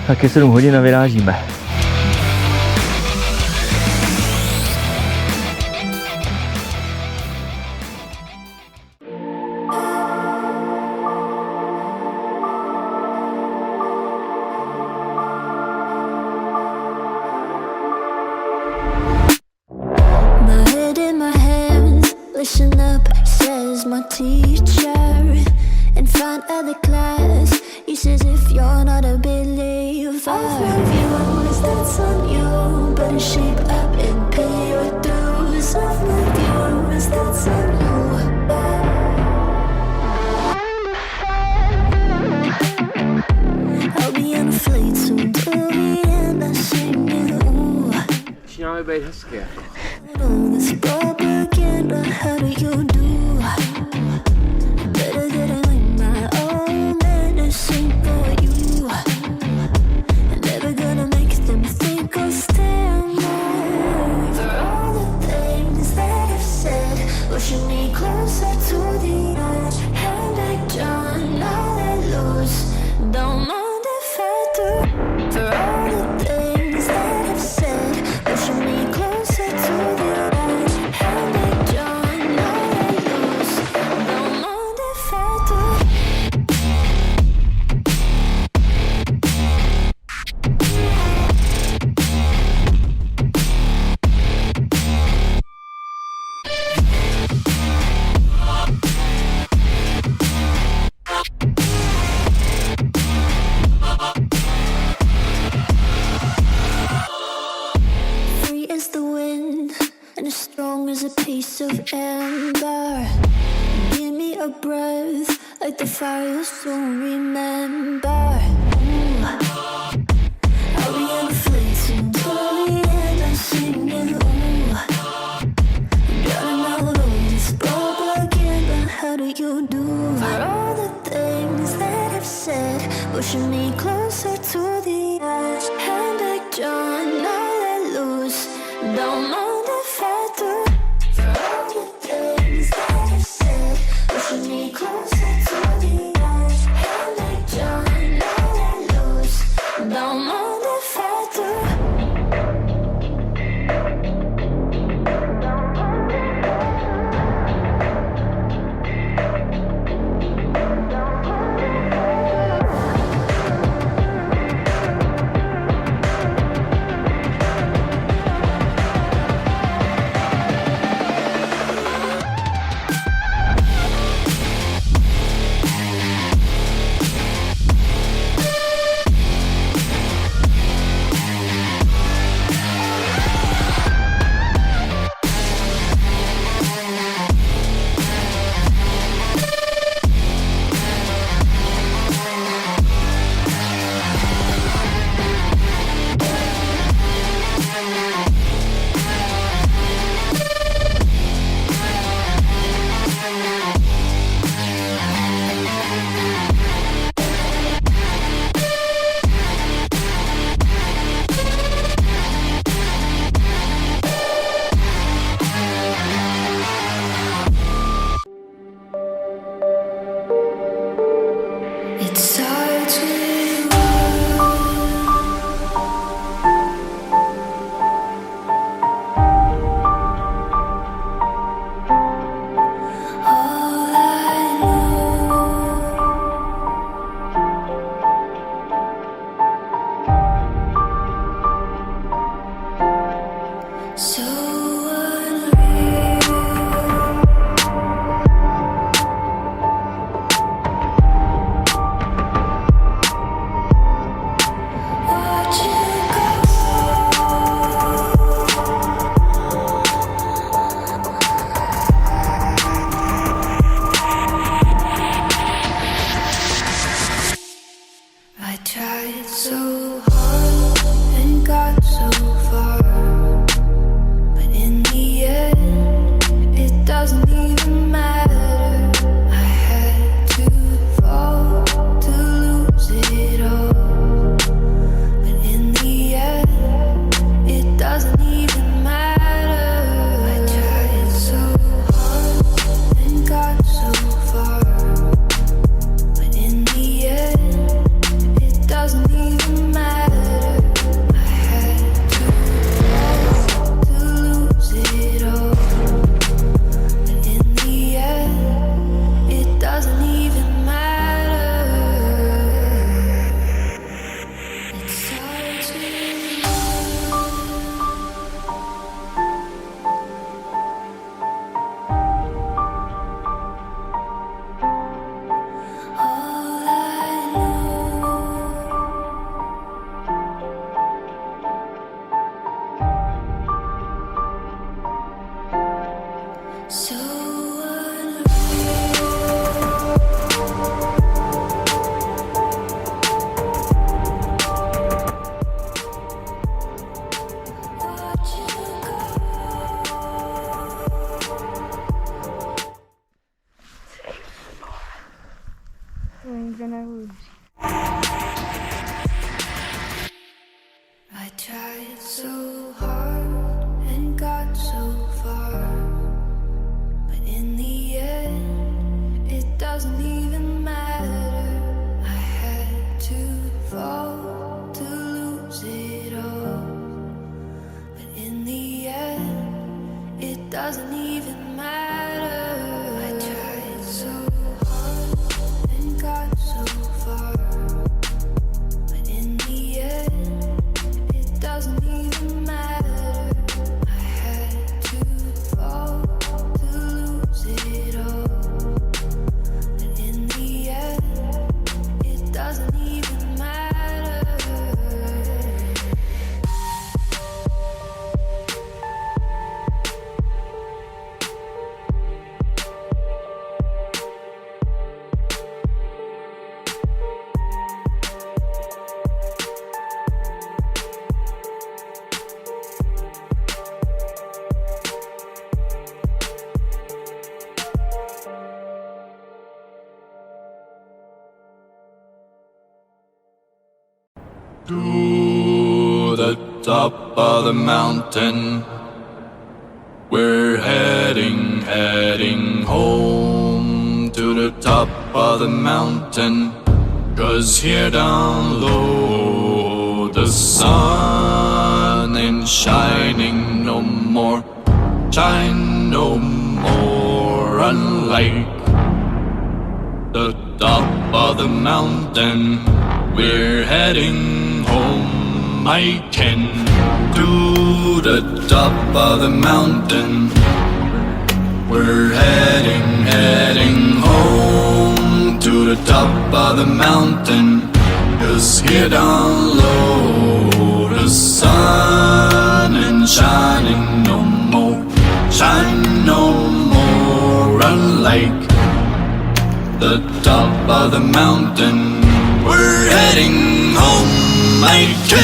Taky 7 hodin a vyrážíme. Listen up, says my teacher. In front of the class, he says if you're not a believer, I'll you is that's on you. Better shape up and pay your dues. I'll you is that's on you. I'll be on a flight soon to the end. I sing you. Začínáme být hezky. This propaganda, how do you do? Better get it like my own medicine for you. I'm never gonna make them think I'll stand more. For all the things that I've said, pushing me closer to the edge. And I don't know that lose. Don't mind if I do. For all the things that I've said, pushing me closer to the edge. And I don't know that lose. Don't mind if I do. Free as the wind and as strong as a piece of amber. Give me a breath like the fire you'll soon remember. Ooh. I'll be on a flight soon to the end. I'm singing. Ooh. Drowning out all this propaganda. How do you do? For all the things that I've said, pushing me closer to the edge. And I don't know that lose. Don't mind if I do. For all the things that I've said, pushing me closer to the edge. And I don't know that lose. Don't mind if I do. To nikdo neuvěří. I tried so hard and got so far, but in the end, it doesn't even matter. I had to fall to lose it all, but in the end, it doesn't even matter. I tried so hard and got so far, but in the end, it doesn't even matter. I had to fall to lose it all, but in the end, it doesn't even matter. To the top of the mountain, we're heading home. To the top of the mountain, 'cause here down low the sun ain't shining no more, shine no more. Unlike the top of the mountain, we're heading home. I can to the top of the mountain. We're heading home to the top of the mountain. 'Cause here down low the sun ain't shining no more, shine no more. Unlike the top of the mountain, we're heading home. I can.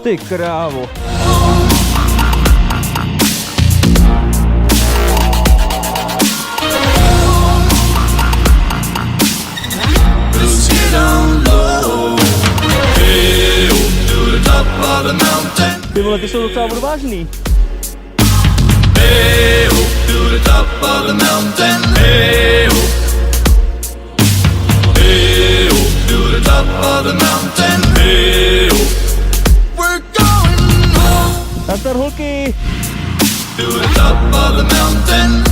Ty krávo. Ty vole, ty jsou docela odvážný. Hey, to the top of the mountain. Hey, hey, to the top of the mountain. Hey, we're going home. Nazdar holky. To the top of the mountain.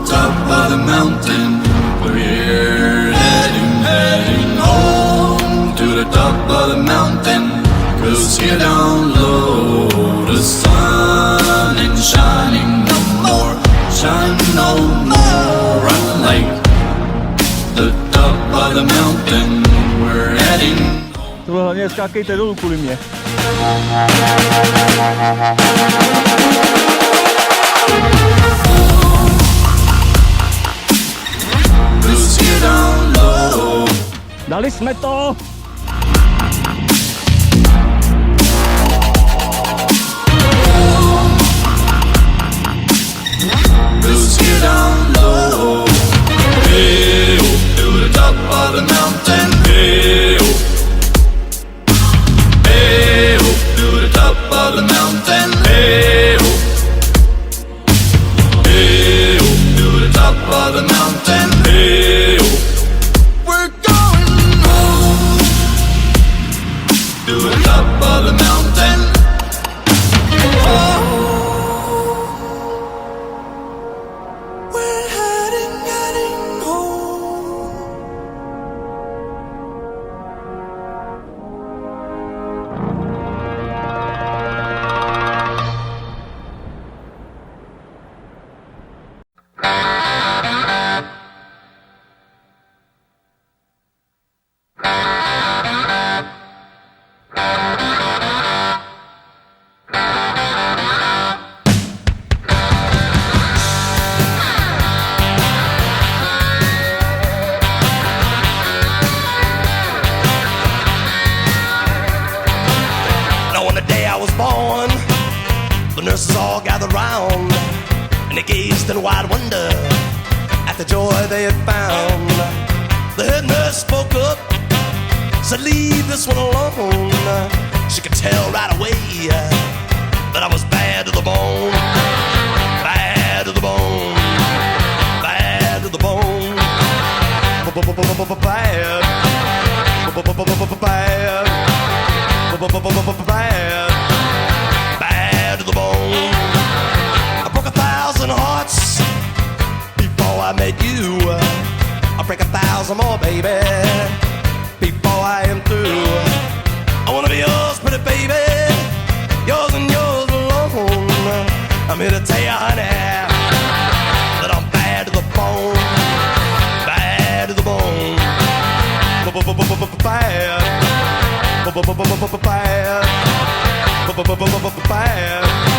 Top of the mountain, we're heading home. To the top of the mountain, 'cause here down low the sun ain't shining no more, shine no more. Unlike the top of the mountain, we're heading home. Tohle hlavně skákejte dolů kvůli mě. Dali jsme to! We're going home. and they gazed in wide wonder at the joy they had found. The head nurse spoke up, said, leave this one alone. She could tell right away that I was bad to the bone. Bad to the bone. Bad to the bone. Bad. Bad. Bad to the bone. I broke 1,000 hearts before I met you. I'll break 1,000 more, baby, before I am through. I wanna be yours, pretty baby, yours and yours alone. I'm here to tell you, honey, that I'm bad to the bone. Bad to the bone. Bad. Bad. Bad.